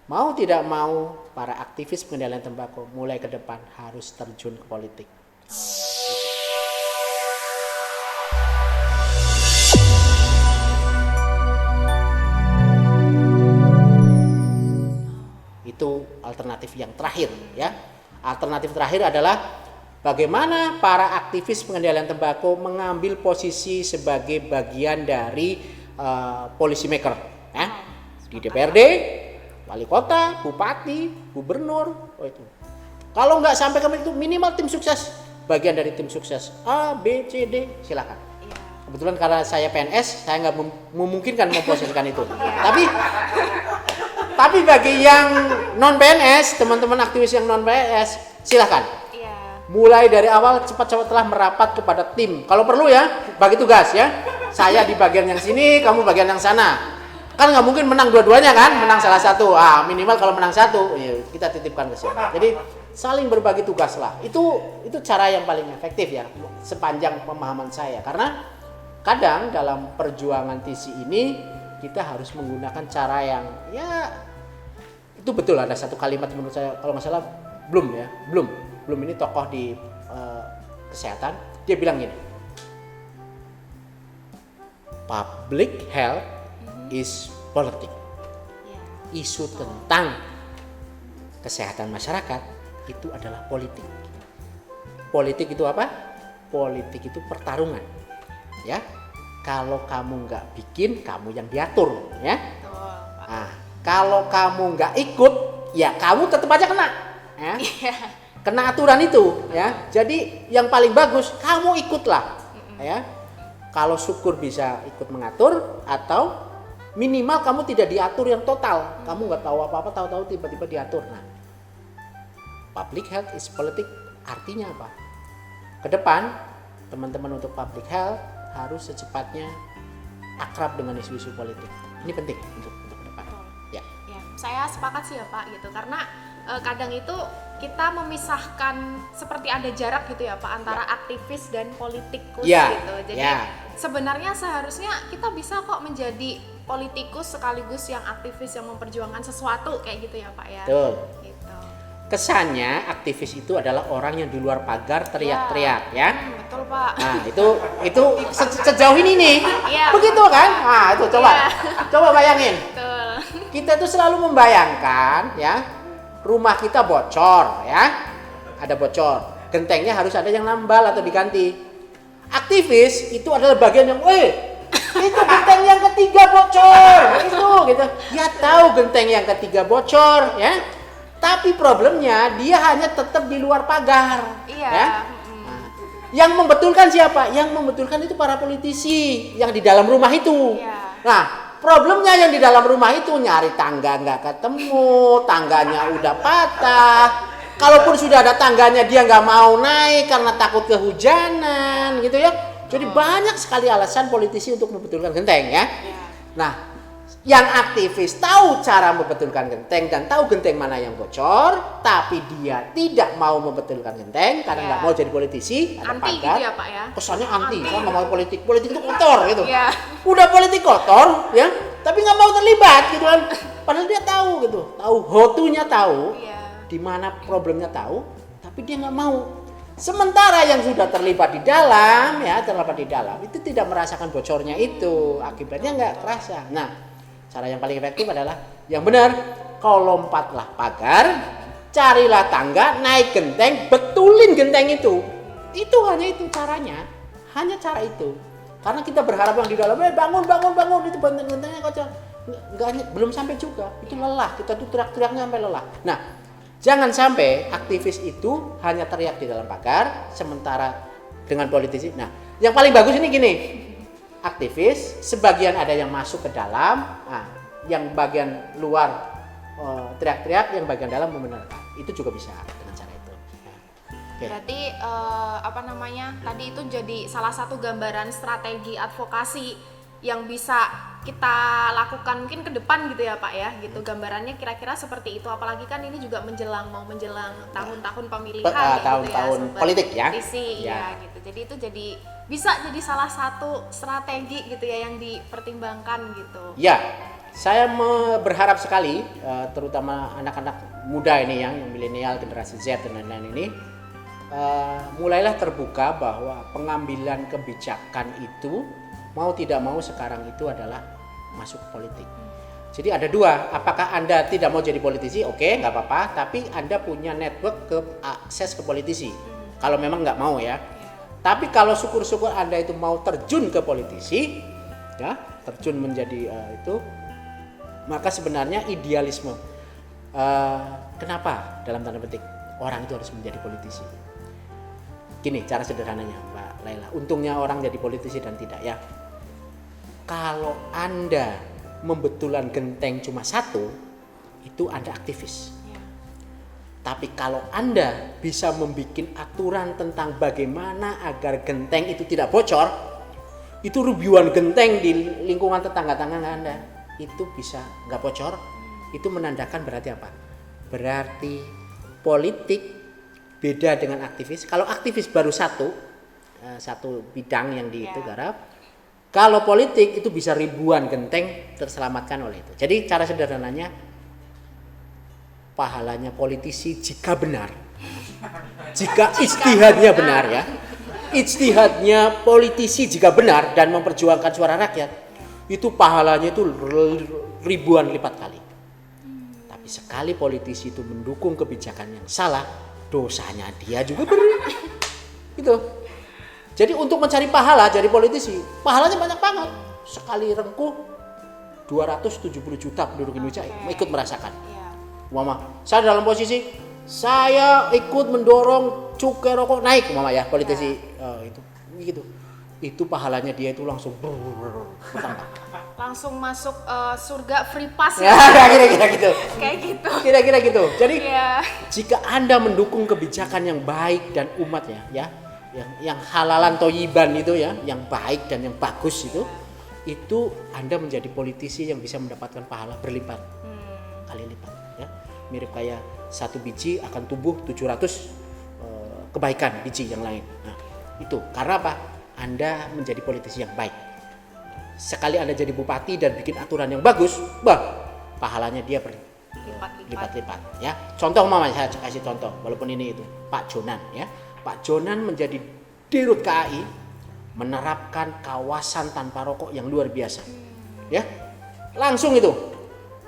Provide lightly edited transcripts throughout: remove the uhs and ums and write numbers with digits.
Mau tidak mau, para aktivis pengendalian tembakau mulai ke depan harus terjun ke politik. Itu alternatif yang terakhir ya. Alternatif terakhir adalah bagaimana para aktivis pengendalian tembakau mengambil posisi sebagai bagian dari policy maker ya. Di DPRD, wali kota, bupati, gubernur, itu. Kalau nggak sampai ke itu minimal tim sukses, bagian dari tim sukses A, B, C, D, silakan. Kebetulan karena saya PNS, saya nggak memungkinkan memposisikan itu. Tapi bagi yang non PNS, teman-teman aktivis yang non PNS, silahkan. Mulai dari awal cepat-cepat telah merapat kepada tim. Kalau perlu ya, bagi tugas ya. Saya di bagian yang sini, kamu bagian yang sana. Kan nggak mungkin menang dua-duanya kan, menang salah satu. Minimal kalau menang satu, ya kita titipkan ke sini. Jadi saling berbagi tugas lah. Itu cara yang paling efektif ya, sepanjang pemahaman saya. Karena kadang dalam perjuangan TC ini kita harus menggunakan cara yang ya itu betul. Ada satu kalimat menurut saya kalau nggak salah belum ini tokoh di kesehatan, dia bilang gini, public health is politics. Isu tentang kesehatan masyarakat itu adalah politik. Politik itu apa? Politik itu pertarungan ya. Kalau kamu nggak bikin, kamu yang diatur ya. Kalau kamu nggak ikut, ya kamu tetap aja kena ya. Kena aturan itu ya. Jadi yang paling bagus kamu ikutlah ya. Kalau syukur bisa ikut mengatur, atau minimal kamu tidak diatur yang total. Kamu nggak tahu apa-apa, tahu-tahu tiba-tiba diatur. Nah, public health is politics artinya apa? Ke depan teman-teman untuk public health harus secepatnya akrab dengan isu-isu politik. Ini penting untuk ke depan. Ya, saya sepakat sih ya Pak gitu, karena kadang itu kita memisahkan seperti ada jarak gitu ya Pak antara aktivis dan politikus gitu. Jadi sebenarnya seharusnya kita bisa kok menjadi politikus sekaligus yang aktivis yang memperjuangkan sesuatu kayak gitu ya Pak ya. Betul. Gitu. Kesannya aktivis itu adalah orang yang di luar pagar teriak-teriak ya. Betul Pak. Nah itu sejauh ini nih, begitu kan? Nah itu coba bayangin. Betul. Kita tuh selalu membayangkan ya, rumah kita bocor ya, ada bocor, gentengnya harus ada yang nambal atau diganti. Aktivis itu adalah bagian yang, itu genteng yang ketiga bocor, itu gitu. Dia tahu genteng yang ketiga bocor ya. Tapi problemnya dia hanya tetap di luar pagar. Ya? Nah, yang membetulkan siapa? Yang membetulkan itu para politisi yang di dalam rumah itu. Nah, problemnya yang di dalam rumah itu nyari tangga nggak ketemu, tangganya udah patah. Kalaupun sudah ada tangganya dia nggak mau naik karena takut kehujanan, gitu ya. Jadi banyak sekali alasan politisi untuk membetulkan genteng ya. Nah, yang aktivis tahu cara membetulkan genteng dan tahu genteng mana yang bocor, tapi dia tidak mau membetulkan genteng karena nggak mau jadi politisi, ada anti pagar. gitu ya Pak ya. Kesannya anti, saya nggak mau politik itu kotor gitu. Udah politik kotor ya, tapi nggak mau terlibat gitu kan. Padahal dia tahu gitu, tahu how-to-nya tahu, di mana problemnya tahu, tapi dia nggak mau. Sementara yang sudah terlibat di dalam itu tidak merasakan bocornya itu, akibatnya nggak kerasa. Nah, cara yang paling efektif adalah yang benar, kau lompatlah pagar, carilah tangga, naik genteng, betulin genteng itu. Itu hanya itu caranya, hanya cara itu. Karena kita berharap yang di dalam, bangun itu gentengnya kocok. Belum sampai juga, itu lelah. Kita tuh teriak-teriaknya sampai lelah. Nah, jangan sampai aktivis itu hanya teriak di dalam pagar, sementara dengan politisi. Nah, yang paling bagus ini gini. Aktivis, sebagian ada yang masuk ke dalam, yang bagian luar teriak-teriak, yang bagian dalam membenarkan. Itu juga bisa dengan cara itu. Berarti tadi itu jadi salah satu gambaran strategi advokasi yang bisa kita lakukan mungkin ke depan gitu ya Pak ya, gitu gambarannya kira-kira seperti itu. Apalagi kan ini juga menjelang tahun-tahun pemilihan tahun-tahun gitu ya, politik ya. Gitu. Jadi itu bisa jadi salah satu strategi gitu ya yang dipertimbangkan gitu. Ya, Saya berharap sekali, terutama anak-anak muda ini yang milenial, generasi Z dan lain-lain ini, mulailah terbuka bahwa pengambilan kebijakan itu mau tidak mau sekarang itu adalah masuk politik. Jadi ada dua, apakah Anda tidak mau jadi politisi? Oke, nggak apa-apa, tapi Anda punya network ke akses ke politisi. Kalau memang nggak mau ya. Tapi kalau syukur-syukur Anda itu mau terjun ke politisi, ya, terjun menjadi itu, maka sebenarnya idealisme. Kenapa dalam tanda petik orang itu harus menjadi politisi? Gini cara sederhananya Mbak Laila, untungnya orang jadi politisi dan tidak ya. Kalau Anda membetulan genteng cuma satu, itu Anda aktivis. Tapi kalau Anda bisa membuat aturan tentang bagaimana agar genteng itu tidak bocor, itu ribuan genteng di lingkungan tetangga-tetangga Anda itu bisa nggak bocor, itu menandakan berarti apa? Berarti politik beda dengan aktivis. Kalau aktivis baru satu bidang yang di itu garap. Kalau politik itu bisa ribuan genteng terselamatkan oleh itu. Jadi cara sederhananya, pahalanya politisi jika benar, jika ijtihadnya benar ya, ijtihadnya politisi jika benar dan memperjuangkan suara rakyat, itu pahalanya itu ribuan lipat kali. Tapi sekali politisi itu mendukung kebijakan yang salah, dosanya dia juga gitu. Jadi untuk mencari pahala jadi politisi, pahalanya banyak banget. Sekali rengkuh 270 juta penduduk Indonesia ikut merasakan. Mama, saya dalam posisi saya ikut mendorong cukai rokok naik, mama ya, politisi itu gitu. Itu pahalanya dia itu langsung langsung masuk surga free pass ya. Kira-kira gitu. Kayak gitu. Kira-kira gitu. Jadi jika Anda mendukung kebijakan yang baik dan umatnya ya, yang halalan toyiban itu ya, yang baik dan yang bagus itu Anda menjadi politisi yang bisa mendapatkan pahala berlipat kali lipat ya. Mirip kayak satu biji akan tumbuh 700 kebaikan biji yang lain. Nah, itu karena apa? Anda menjadi politisi yang baik. Sekali Anda jadi bupati dan bikin aturan yang bagus, pahalanya dia berlipat-lipat ya. Contoh mama, saya kasih contoh walaupun ini itu Pak Jonan ya. Pak Jonan menjadi Dirut KAI menerapkan kawasan tanpa rokok yang luar biasa. Ya. Langsung itu.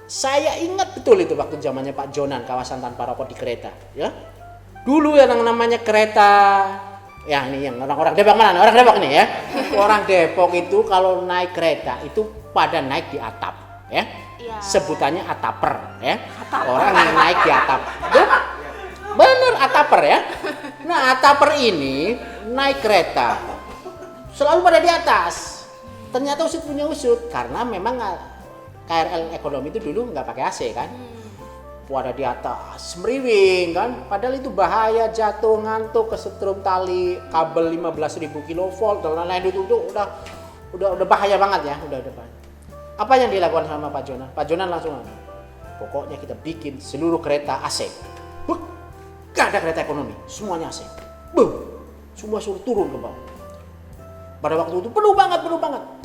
Saya ingat betul itu waktu zamannya Pak Jonan kawasan tanpa rokok di kereta, ya. Dulu yang namanya kereta ya ini yang orang-orang Depok mana? Orang Depok nih ya. Orang Depok itu kalau naik kereta itu pada naik di atap, ya. Sebutannya ataper, ya. Orang yang naik di atap. Tuh. Bener ataper ya. Nah ataper ini naik kereta selalu pada di atas. Ternyata usut punya usut karena memang KRL ekonomi itu dulu nggak pakai AC kan. Pada di atas semriwing kan. Padahal itu bahaya, jatuh ngantuk kesetrum tali kabel 15.000 kV dan lain-lain itu udah bahaya banget ya. Udah bahaya. Apa yang dilakukan sama Pak Jonan? Pak Jonan langsung pokoknya kita bikin seluruh kereta AC. Gak ada kereta ekonomi, semuanya AC. Semua suruh turun ke bawah. Pada waktu itu penuh banget.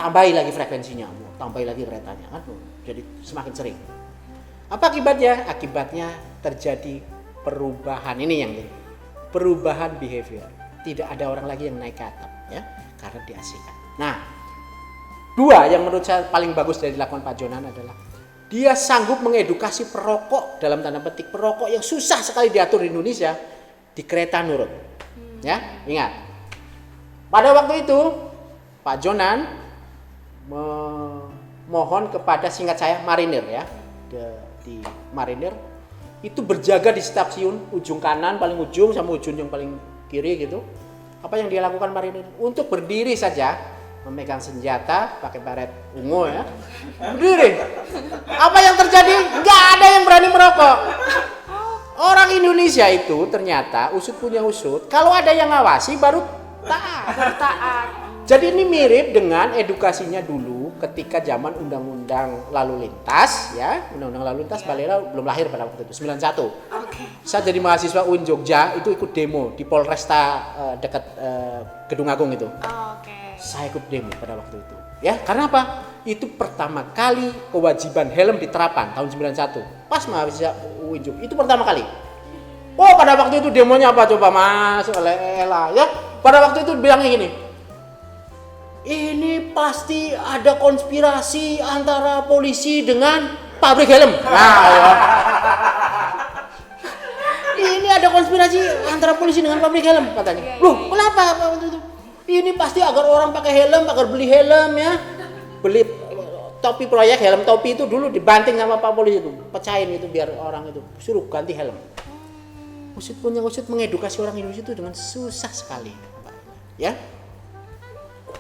Tambahi lagi frekuensinya, tambahi lagi keretanya kan. Jadi semakin sering. Apa akibatnya? Akibatnya terjadi perubahan ini yang ini. Perubahan behavior. Tidak ada orang lagi yang naik ke atap ya, karena diasingkan. Nah, dua yang menurut saya paling bagus dari dilakukan Pak Jonan adalah dia sanggup mengedukasi perokok dalam tanda petik perokok yang susah sekali diatur di Indonesia di kereta nurut. Ya, ingat. Pada waktu itu Pak Jonan memohon kepada singkat saya Marinir ya. Di Marinir itu berjaga di stasiun ujung kanan paling ujung sama ujung yang paling kiri gitu. Apa yang dia lakukan Marinir? Untuk berdiri saja memegang senjata pakai baret ungu ya, berdiri. Apa yang terjadi? Nggak ada yang berani merokok. Orang Indonesia itu ternyata usut punya usut. Kalau ada yang ngawasi baru taat. Jadi ini mirip dengan edukasinya dulu ketika zaman undang-undang lalu lintas ya, undang-undang lalu lintas Balela belum lahir pada waktu itu 91. Saya jadi mahasiswa UIN Jogja itu ikut demo di Polresta dekat Gedung Agung itu. Saya ikut demo pada waktu itu. Ya, karena apa? itu pertama kali kewajiban helm diterapkan tahun 91 pas mahasiswa Unjuk itu pertama kali. Oh pada waktu itu demonya apa coba Mas Lela ya, pada waktu itu bilangnya gini, ini pasti ada konspirasi antara polisi dengan pabrik helm. Nah ya. Ini ada konspirasi antara polisi dengan pabrik helm katanya. Loh kenapa waktu itu? Ini pasti agar orang pakai helm, agar beli helm ya, beli topi proyek helm topi itu dulu dibanting sama Pak Polisi itu, pecahin itu biar orang itu suruh ganti helm. Usut punya usut mengedukasi orang Indonesia itu dengan susah sekali, ya.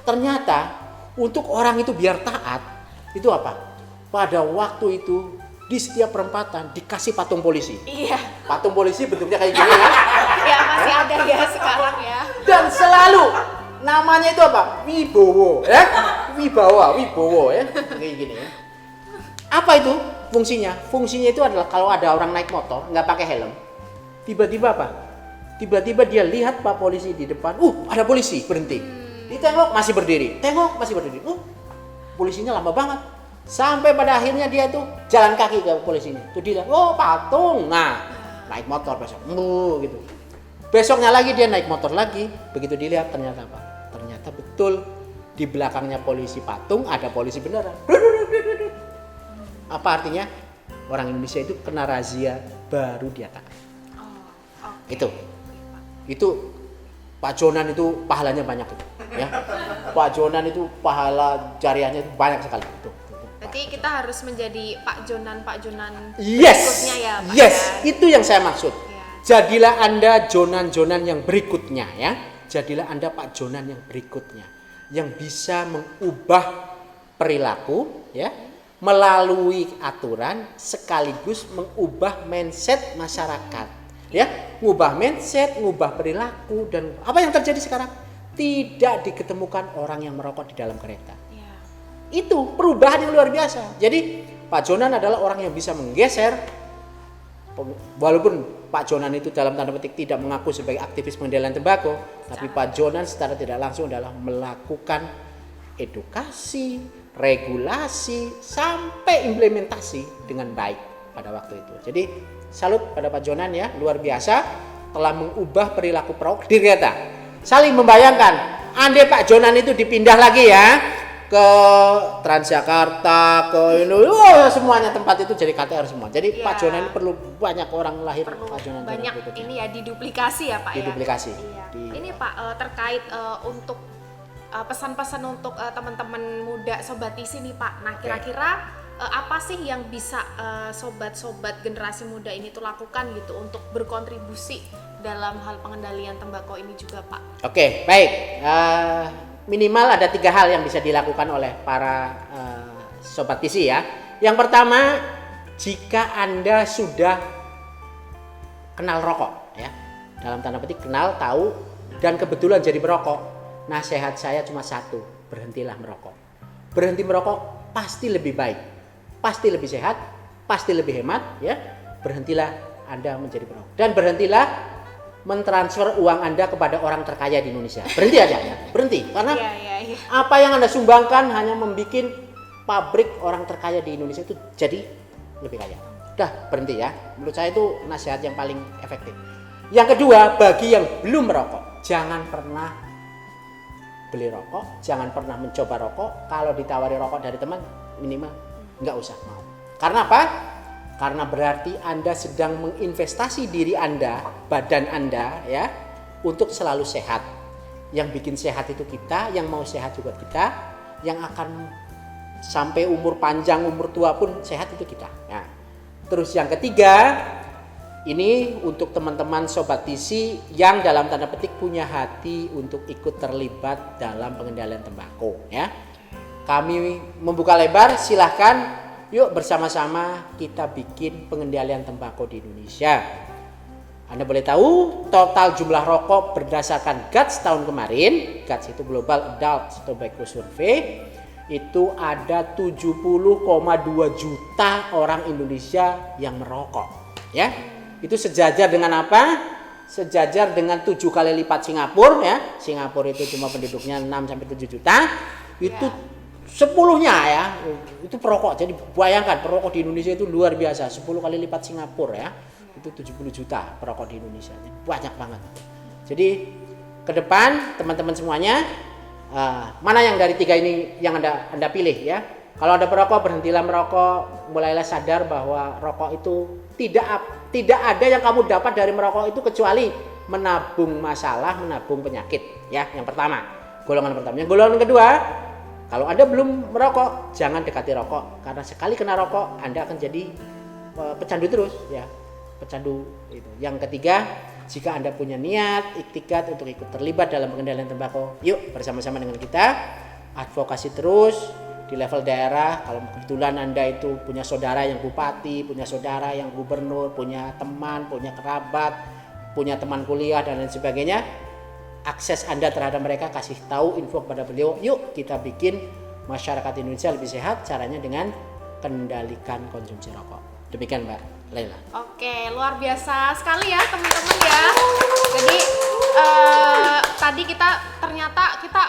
Ternyata untuk orang itu biar taat itu apa? Pada waktu itu di setiap perempatan dikasih patung polisi. Iya. Patung polisi bentuknya kayak gini ya. Ya masih ada ya sekarang ya. Dan selalu namanya itu apa? Wibowo, ya? Wibowo ya, kayak gini ya. Apa itu fungsinya? Fungsinya itu adalah kalau ada orang naik motor nggak pakai helm, tiba-tiba apa? Tiba-tiba dia lihat Pak Polisi di depan, ada polisi berhenti. Ditengok masih berdiri, tengok masih berdiri. Polisinya lama banget. Sampai pada akhirnya dia tuh jalan kaki ke polisinya. Tuh dia, patung. Nah, naik motor besok, gitu. Besoknya lagi dia naik motor lagi, begitu dilihat ternyata apa? Ternyata betul di belakangnya polisi patung ada polisi beneran. Apa artinya? Orang Indonesia itu kena razia baru dia taat. Itu Pak Jonan itu pahalanya banyak itu, ya. Pak Jonan itu pahala jariahnya itu banyak sekali itu. Berarti kita harus menjadi Pak Jonan Yes, berikutnya ya Pak. Yes, ya? itu yang saya maksud. Jadilah Anda Jonan-Jonan yang berikutnya ya. Jadilah Anda Pak Jonan yang berikutnya. Yang bisa mengubah perilaku ya. Melalui aturan sekaligus mengubah mindset masyarakat. Ya, ngubah mindset, ngubah perilaku dan apa yang terjadi sekarang? Tidak diketemukan orang yang merokok di dalam kereta. Ya. Itu perubahan yang luar biasa. Jadi Pak Jonan adalah orang yang bisa menggeser, walaupun Pak Jonan itu dalam tanda petik tidak mengaku sebagai aktivis pengendalian tembakau, tapi Pak Jonan secara tidak langsung adalah melakukan edukasi, regulasi, sampai implementasi dengan baik pada waktu itu. Jadi salut pada Pak Jonan ya, luar biasa telah mengubah perilaku perokok di kereta. Saling membayangkan, andai Pak Jonan itu dipindah lagi ya ke Transjakarta, ke semuanya tempat itu jadi KTR semua. Jadi Pak Jonan ini perlu banyak orang lahir. Perlu Pak Jonan banyak ini ya diduplikasi ya Pak diduplikasi. ya. Ini Pak terkait untuk pesan-pesan untuk teman-teman muda Sobat Isi nih Pak. Nah kira-kira apa sih yang bisa sobat-sobat generasi muda ini tuh lakukan gitu untuk berkontribusi dalam hal pengendalian tembakau ini juga Pak? Oke, baik. Minimal ada 3 hal yang bisa dilakukan oleh para Sobat Isi ya. Yang pertama, jika Anda sudah kenal rokok ya, dalam tanda petik kenal, tahu, dan kebetulan jadi merokok, nasihat saya cuma satu, berhentilah merokok. Berhenti merokok pasti lebih baik, pasti lebih sehat, pasti lebih hemat ya. Berhentilah Anda menjadi perokok dan berhentilah mentransfer uang Anda kepada orang terkaya di Indonesia. Berhenti aja ya, berhenti. Karena apa yang Anda sumbangkan hanya membuat pabrik orang terkaya di Indonesia itu jadi lebih kaya. Udah berhenti ya. Menurut saya itu nasihat yang paling efektif. Yang kedua, bagi yang belum merokok, jangan pernah beli rokok, jangan pernah mencoba rokok. Kalau ditawari rokok dari teman, minimal nggak usah mau. Karena apa? Karena berarti Anda sedang menginvestasi diri Anda, badan Anda ya, untuk selalu sehat. Yang bikin sehat itu kita, yang mau sehat juga kita, yang akan sampai umur panjang, umur tua pun sehat itu kita. Nah, terus yang ketiga, ini untuk teman-teman Sobat Isi yang dalam tanda petik punya hati untuk ikut terlibat dalam pengendalian tembakau ya. Kami membuka lebar, silahkan. Yuk bersama-sama kita bikin pengendalian tembakau di Indonesia. Anda boleh tahu total jumlah rokok berdasarkan GATS tahun kemarin, GATS itu Global Adult Tobacco Survey, itu ada 70,2 juta orang Indonesia yang merokok. Ya, itu sejajar dengan apa? Sejajar dengan 7 kali lipat Singapura ya. Singapura itu cuma penduduknya 6 sampai 7 juta. Itu 10-nya ya, itu perokok. Jadi bayangkan perokok di Indonesia itu luar biasa, 10 kali lipat Singapura ya. Itu 70 juta perokok di Indonesia. Jadi banyak banget. Jadi ke depan teman-teman semuanya, mana yang dari 3 ini yang Anda pilih ya? Kalau Anda perokok, berhentilah merokok, mulailah sadar bahwa rokok itu tidak ada yang kamu dapat dari merokok itu kecuali menabung masalah, menabung penyakit ya. Yang pertama, golongan pertama. Yang golongan kedua, kalau Anda belum merokok, jangan dekati rokok karena sekali kena rokok Anda akan jadi pecandu terus ya. Pecandu itu. Yang ketiga, jika Anda punya niat, iktikat untuk ikut terlibat dalam pengendalian tembakau, yuk bersama-sama dengan kita advokasi terus di level daerah. Kalau kebetulan Anda itu punya saudara yang bupati, punya saudara yang gubernur, punya teman, punya kerabat, punya teman kuliah dan lain sebagainya, akses Anda terhadap mereka, kasih tahu info kepada beliau, yuk kita bikin masyarakat Indonesia lebih sehat, caranya dengan kendalikan konsumsi rokok. Demikian Mbak Laila. Oke, luar biasa sekali ya teman-teman ya. Jadi tadi ternyata kita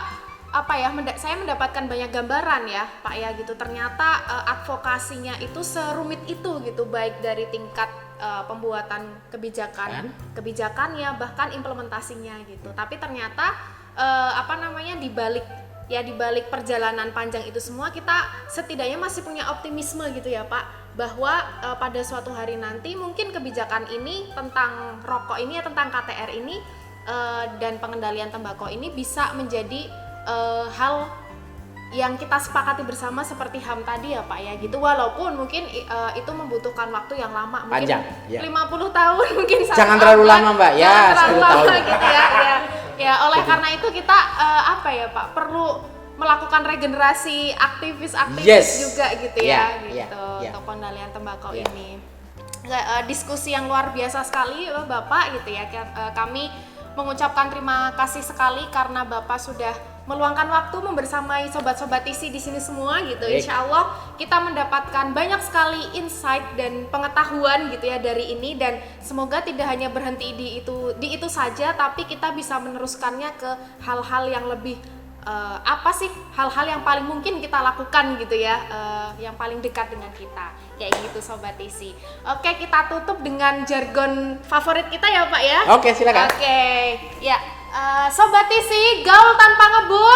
saya mendapatkan banyak gambaran ya Pak ya gitu. Ternyata advokasinya itu serumit itu gitu, baik dari tingkat pembuatan kebijakannya bahkan implementasinya gitu. Tapi ternyata di balik perjalanan panjang itu semua kita setidaknya masih punya optimisme gitu ya Pak, bahwa pada suatu hari nanti mungkin kebijakan ini tentang rokok ini ya, tentang KTR ini dan pengendalian tembakau ini bisa menjadi hal yang kita sepakati bersama seperti HAM tadi ya Pak ya gitu, walaupun mungkin itu membutuhkan waktu yang lama, mungkin panjang, ya. 50 tahun mungkin. Jangan terlalu lama Mbak ya, 10 tahun gitu ya oleh karena itu kita Pak perlu melakukan regenerasi aktivis juga gitu ya untuk pengendalian tembakau ini. Diskusi yang luar biasa sekali Bapak gitu ya. Kami mengucapkan terima kasih sekali karena Bapak sudah meluangkan waktu membersamai sobat-sobat isi di sini semua gitu. Insya Allah kita mendapatkan banyak sekali insight dan pengetahuan gitu ya dari ini, dan semoga tidak hanya berhenti di itu saja, tapi kita bisa meneruskannya ke hal-hal yang lebih hal-hal yang paling mungkin kita lakukan gitu ya, yang paling dekat dengan kita kayak gitu sobat isi. Oke, kita tutup dengan jargon favorit kita ya Pak ya. Oke, silakan. Oke ya, sobat isi, gaul tanpa ngebut